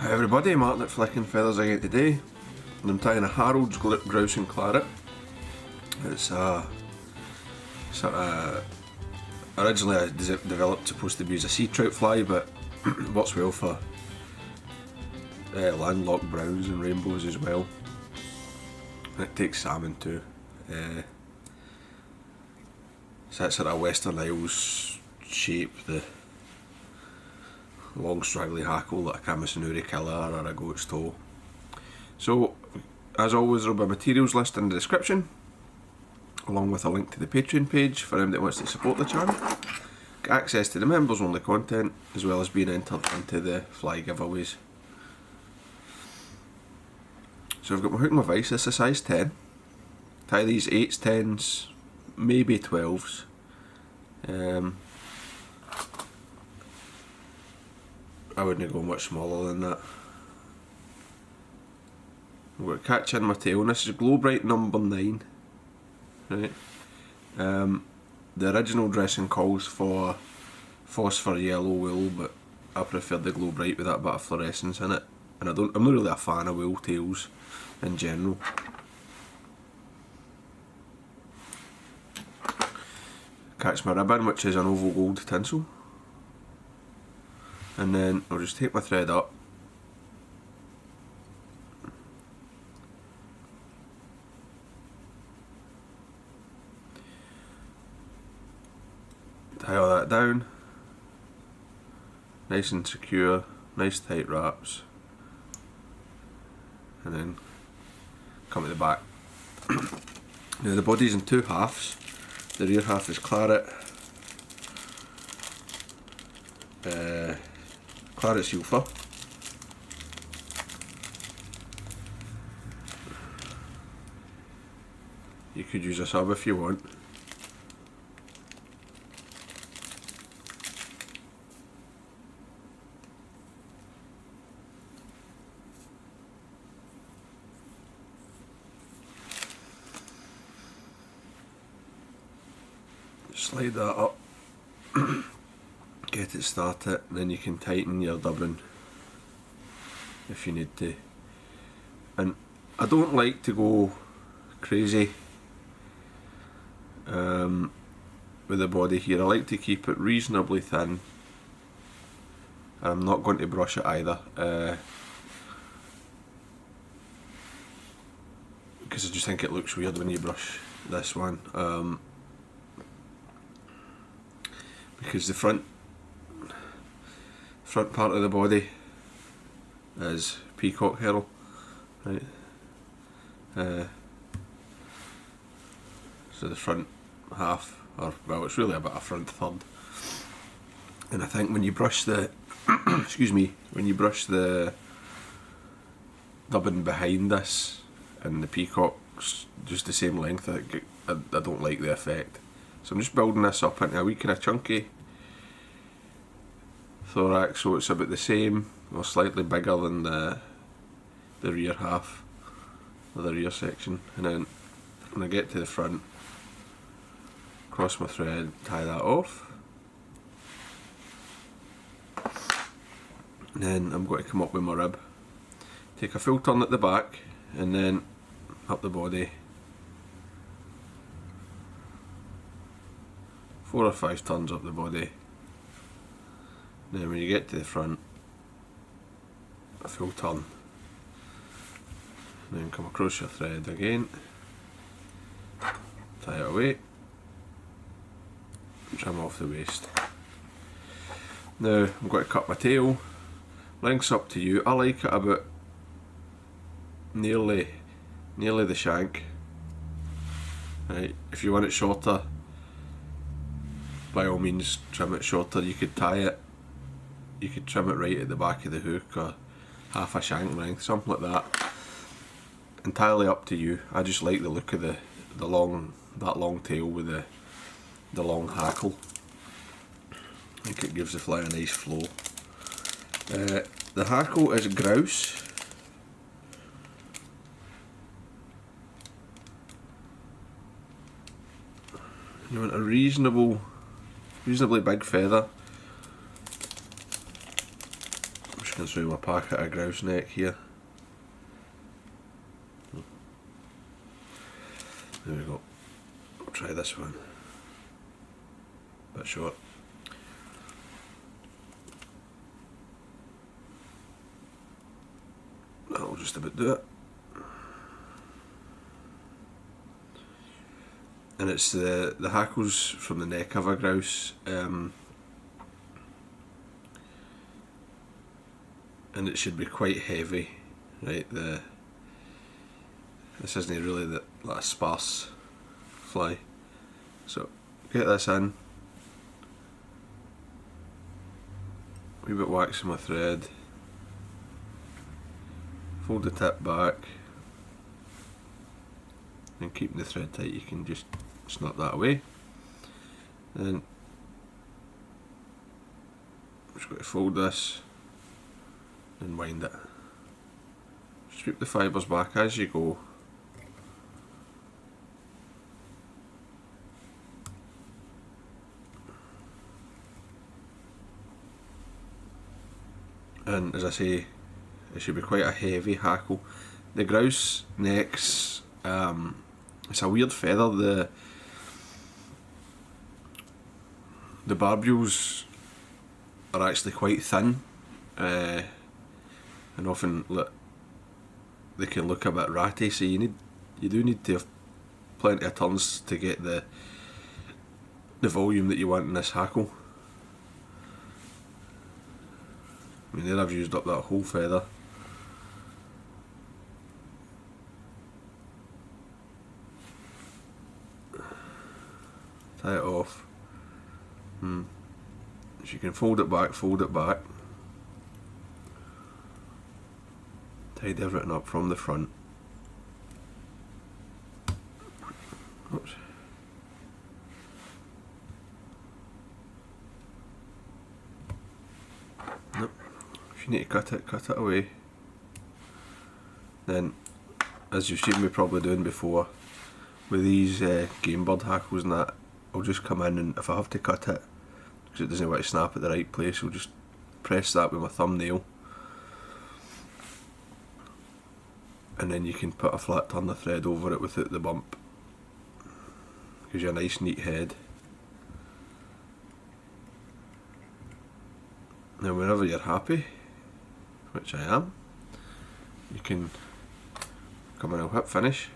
Hi everybody, Martyn at Flicking Feathers again today, and I'm tying a Harrold's Grouse and Claret. It's originally I developed supposed to be as a sea trout fly, but works well for landlocked browns and rainbows as well. And it takes salmon too. So that's sort of Western Isles shape, the long straggly hackle like a Kamasan killer or a goat's toe. So as always, there will be a materials list in the description, along with a link to the Patreon page for anyone that wants to support the channel. Get access to the members only content, as well as being entered into the fly giveaways. So I've got my hook and my vise. This is a size 10. Tie these 8s, 10s, maybe 12s. I wouldn't go much smaller than that. I'm going to catch in my tail, and this is Globrite number 9. Right. The original dressing calls for phosphor yellow wool, but I prefer the Globrite with that bit of fluorescence in it. And I'm not really a fan of wool tails in general. Catch my ribbon, which is an oval gold tinsel. And then I'll just take my thread up, tie all that down, nice and secure, nice tight wraps, and then come at the back. Now the body's in two halves. The rear half is Claret, Claret sulphur, you could use a sub if you want. Slide that up, get it started, and then you can tighten your dubbing if you need to. And I don't like to go crazy with the body here. I like to keep it reasonably thin. I'm not going to brush it either, because I just think it looks weird when you brush this one. Because the front part of the body is peacock herl, right? So the front half, or well, it's really about a front third. And I think when you brush the, excuse me, when you brush the dubbing behind this and the peacock's just the same length, I don't like the effect. So I'm just building this up into a wee kind of chunky thorax, so it's about the same or slightly bigger than the rear half, or the rear section. And then when I get to the front, cross my thread, tie that off, and then I'm going to come up with my rib, take a full turn at the back, and then up the body, 4 or 5 turns up the body. Then when you get to the front, a full turn, and then come across your thread again, tie it away, trim off the waist. Now I'm going to cut my tail. Length's up to you. I like it about nearly the shank. Right. If you want it shorter, by all means trim it shorter. You could tie it, you could trim it right at the back of the hook, or half a shank length, something like that. Entirely up to you. I just like the look of that long tail with the long hackle. I think it gives the fly a nice flow. The hackle is Grouse. You want a reasonably big feather. I'm just And through my packet of grouse neck here. There we go. I'll try this one. Bit short. That'll just about do it. And it's the hackles from the neck of a grouse, and it should be quite heavy, right? This isn't really like a sparse fly, so get this in. Wee bit wax in my thread. Fold the tip back, and keeping the thread tight, you can just snap that away. Then I'm just going to fold this and wind it. Sweep the fibres back as you go. And as I say, it should be quite a heavy hackle. The grouse necks, it's a weird feather. The barbules are actually quite thin, and often they can look a bit ratty. So you do need to have plenty of turns to get the volume that you want in this hackle. I mean, there I've used up that whole feather. Tie it off. So you can fold it back, tidy everything up from the front. Oops. Nope. If you need to cut it away. Then, as you've seen me probably doing before, with these game bird hackles and that, I'll just come in, and if I have to cut it, because it doesn't want to snap at the right place, I'll just press that with my thumbnail, and then you can put a flat turn of thread over it without the bump. Gives you a nice neat head. Now whenever you're happy, which I am, you can come in and hit finish.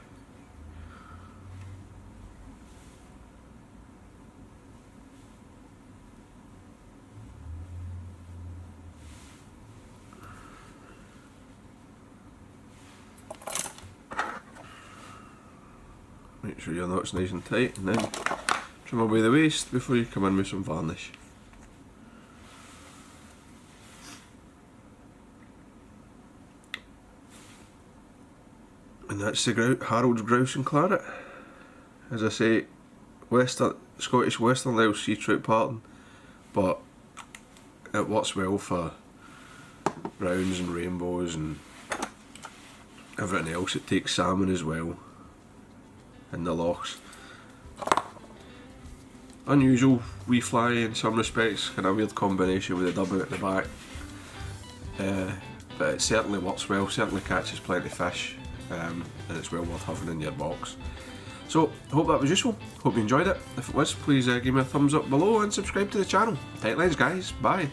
Make sure your knot's nice and tight, and then trim away the waste before you come in with some varnish. And that's the Harrold's Grouse and Claret. As I say, Scottish Western Isles sea trout pattern, but it works well for browns and rainbows and everything else. It takes salmon as well in the lochs. Unusual wee fly in some respects, kind of weird combination with the dubbing at the back, but it certainly works well, certainly catches plenty of fish, and it's well worth having in your box. So, I hope that was useful, hope you enjoyed it. If it was, please give me a thumbs up below and subscribe to the channel. Tight lines guys, bye.